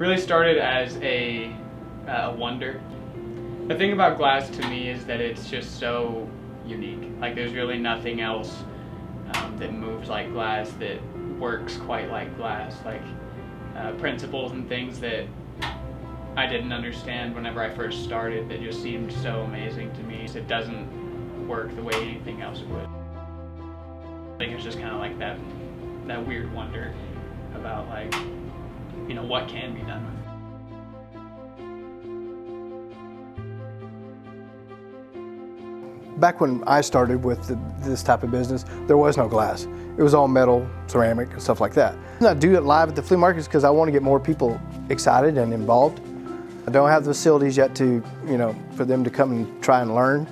Really started as a wonder. The thing about glass to me is that it's just so unique. Like there's really nothing else that moves like glass, that works quite like glass. Like principles and things that I didn't understand whenever I first started that just seemed so amazing to me. It doesn't work the way anything else would. I think it's just kind of like that weird wonder about, like, you know, what can be done with it. Back when I started with this type of business, there was no glass. It was all metal, ceramic, and stuff like that. I do it live at the flea markets because I want to get more people excited and involved. I don't have the facilities yet to, you know, for them to come and try and learn,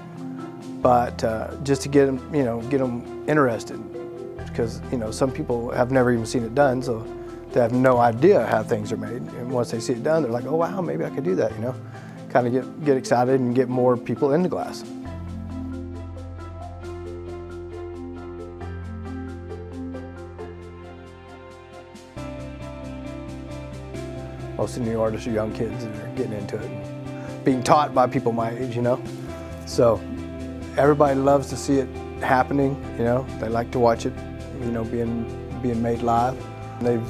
but just to get them, you know, get them interested. Because, you know, some people have never even seen it done, so they have no idea how things are made. And once they see it done, they're like, oh wow, maybe I could do that, you know? Kind of get excited and get more people into glass. Most of the new artists are young kids that are getting into it and being taught by people my age, you know? So everybody loves to see it happening, you know? They like to watch it, you know, being made live. They've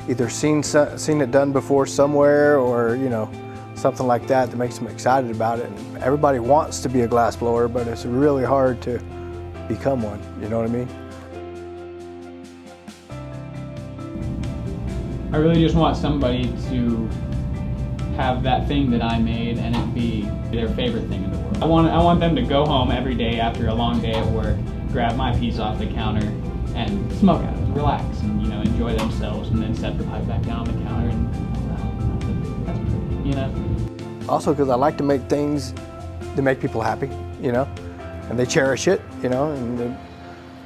either seen it done before somewhere, or, you know, something like that makes them excited about it. And everybody wants to be a glass blower, but it's really hard to become one, you know what I mean? I really just want somebody to have that thing that I made and it be their favorite thing in the world. I want them to go home every day after a long day at work, grab my piece off the counter and smoke out of it, relax and, you know, enjoy themselves, and then set the pipe back down on the counter, and that's pretty, you know. Also because I like to make things that make people happy, you know, and they cherish it, you know, and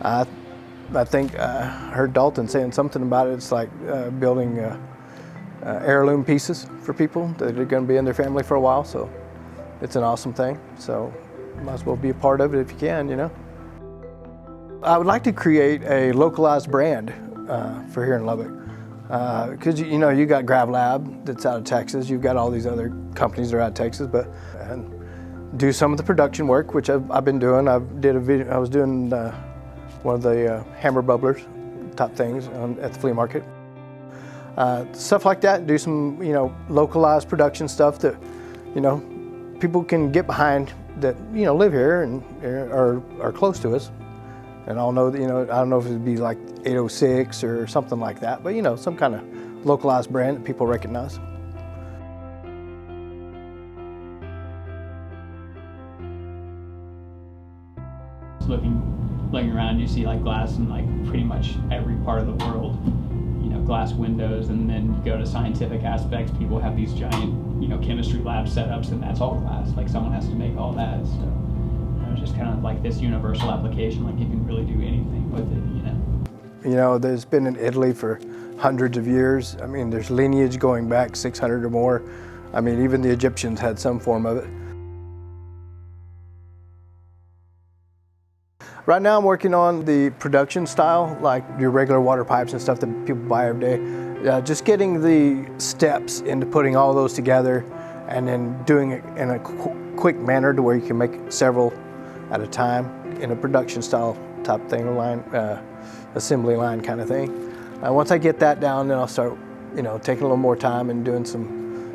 I think I heard Dalton saying something about it. It's like building heirloom pieces for people that are going to be in their family for a while. So it's an awesome thing. So might as well be a part of it if you can, you know. I would like to create a localized brand for here in Lubbock. Because, you know, you got Grav Lab that's out of Texas. You've got all these other companies that are out of Texas, and do some of the production work, which I've been doing. I was doing one of the hammer bubblers type things at the flea market. Stuff like that, do some, you know, localized production stuff that, you know, people can get behind, that, you know, live here and are close to us. And I'll know that, you know, I don't know if it'd be like 806 or something like that, but, you know, some kind of localized brand that people recognize. Looking around, you see like glass in like pretty much every part of the world. You know, glass windows, and then you go to scientific aspects. People have these giant, you know, chemistry lab setups, and that's all glass. Like someone has to make all that. So it's just kind of like this universal application. Like you can really do anything with it, you know. You know, there's been in Italy for hundreds of years. I mean, there's lineage going back 600 or more. I mean, even the Egyptians had some form of it. Right now I'm working on the production style, like your regular water pipes and stuff that people buy every day. Just getting the steps into putting all those together and then doing it in a quick manner to where you can make several at a time in a production style type thing, assembly line kind of thing. Once I get that down, then I'll start, you know, taking a little more time and doing some,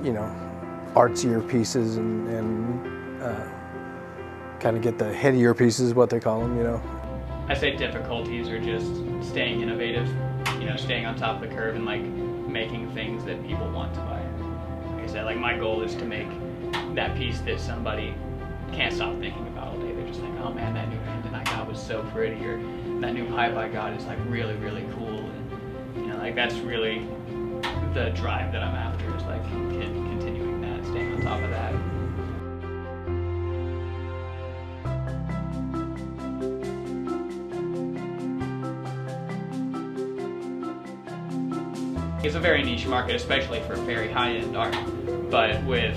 you know, artsier pieces and kind of get the headier pieces, what they call them, you know. I say difficulties are just staying innovative, you know, staying on top of the curve and like making things that people want to buy. Like I said, like my goal is to make that piece that somebody can't stop thinking about all day. They're just like, oh man, that new pendant I got was so pretty, or that new pipe I got is like really, really cool. And, you know, like that's really the drive that I'm after, is like continuing that, staying on top of that. It's a very niche market, especially for very high-end art. But with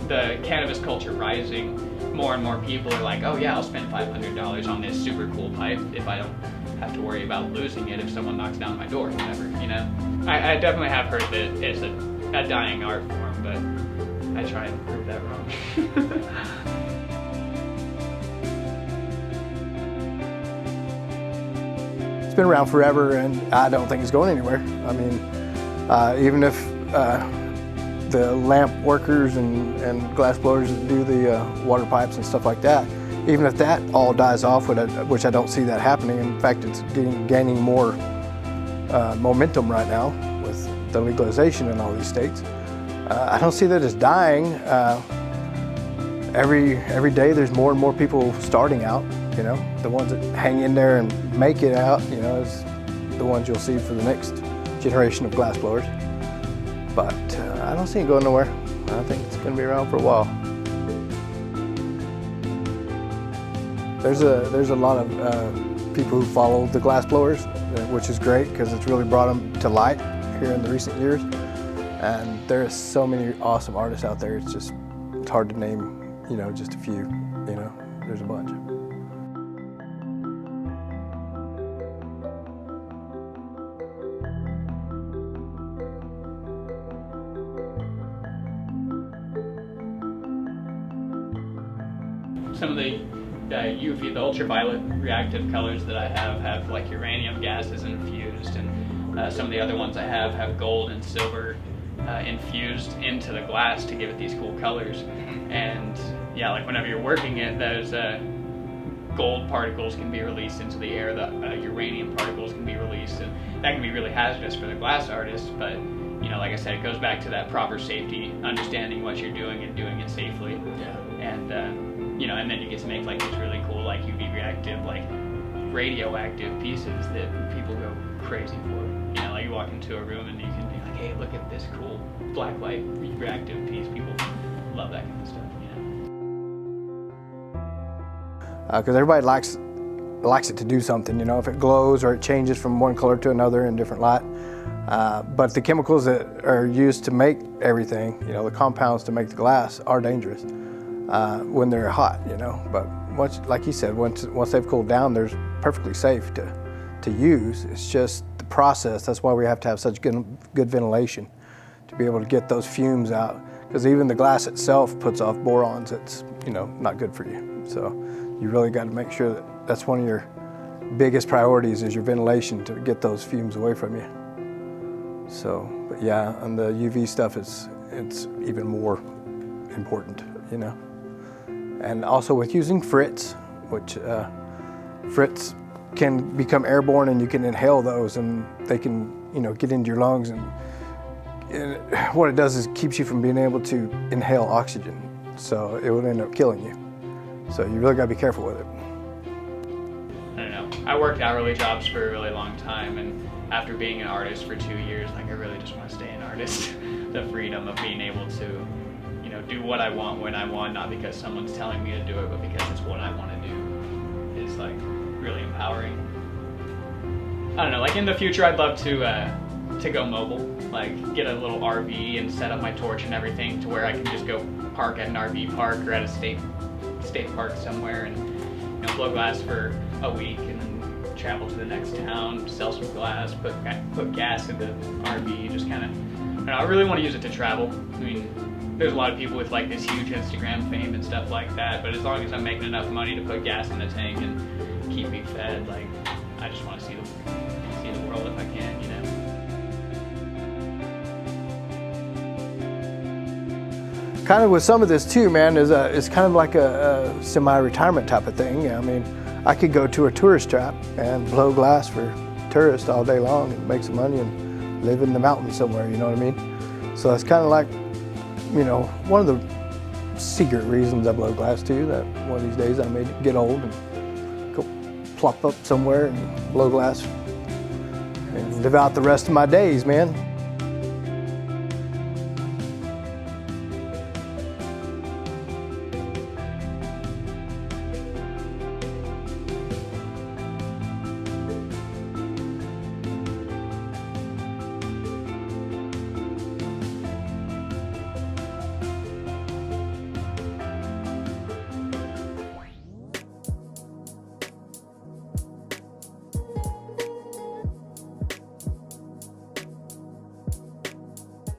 the cannabis culture rising, more and more people are like, oh yeah, I'll spend $500 on this super cool pipe if I don't have to worry about losing it if someone knocks down my door or whatever, you know? I definitely have heard that it's a a dying art form, but I try and prove that wrong. It's been around forever, and I don't think it's going anywhere. I mean, even if the lamp workers and glass blowers that do the water pipes and stuff like that, even if that all dies off, which I don't see that happening. In fact, it's gaining more momentum right now with the legalization in all these states. I don't see that it's dying. Every day there's more and more people starting out. You know, the ones that hang in there and make it out, you know, is the ones you'll see for the next generation of glass blowers. But I don't see it going nowhere. I think it's going to be around for a while. There's a lot of people who follow the glass blowers, which is great because it's really brought them to light here in the recent years. And there are so many awesome artists out there. It's hard to name, you know, just a few. You know, there's a bunch. Some of the UV, the ultraviolet reactive colors that I have like uranium gases infused, and some of the other ones I have gold and silver infused into the glass to give it these cool colors. And yeah, like whenever you're working it, those gold particles can be released into the air, the uranium particles can be released, and that can be really hazardous for the glass artist. But you know, like I said, it goes back to that proper safety, understanding what you're doing and doing it safely. Yeah. And you know, and then you get to make like these really cool, like UV reactive, like radioactive pieces that people go crazy for. You know, like you walk into a room and you can be like, hey, look at this cool black light reactive piece. People love that kind of stuff, you know. Because everybody likes it to do something, you know, if it glows or it changes from one color to another in different light. But the chemicals that are used to make everything, you know, the compounds to make the glass are dangerous when they're hot, you know. But once, like you said, once they've cooled down, they're perfectly safe to use. It's just the process. That's why we have to have such good ventilation to be able to get those fumes out. Because even the glass itself puts off borons. It's, you know, not good for you. So you really got to make sure that that's one of your biggest priorities, is your ventilation, to get those fumes away from you. So, but yeah, and the UV stuff it's even more important, you know. And also with using frits, which frits can become airborne, and you can inhale those, and they can, you know, get into your lungs, and what it does is it keeps you from being able to inhale oxygen, so it would end up killing you. So you really got to be careful with it. I don't know. I worked hourly jobs for a really long time, and after being an artist for 2 years, like, I really just want to stay an artist. The freedom of being able to, you know, do what I want when I want, not because someone's telling me to do it, but because it's what I want to do, is like really empowering. I don't know, like in the future I'd love to go mobile, like get a little RV and set up my torch and everything to where I can just go park at an RV park or at a state park somewhere and, you know, blow glass for a week and then travel to the next town, sell some glass, put gas in the RV, just kind of, I don't know, I really want to use it to travel. I mean, there's a lot of people with like this huge Instagram fame and stuff like that, but as long as I'm making enough money to put gas in the tank and keep me fed, like, I just want to see the world if I can, you know. Kind of with some of this too, man, is it's kind of like a semi-retirement type of thing. I mean, I could go to a tourist trap and blow glass for tourists all day long and make some money and live in the mountains somewhere, you know what I mean? So it's kind of like, you know, one of the secret reasons I blow glass too, that one of these days I may get old and go plop up somewhere and blow glass and live out the rest of my days, man.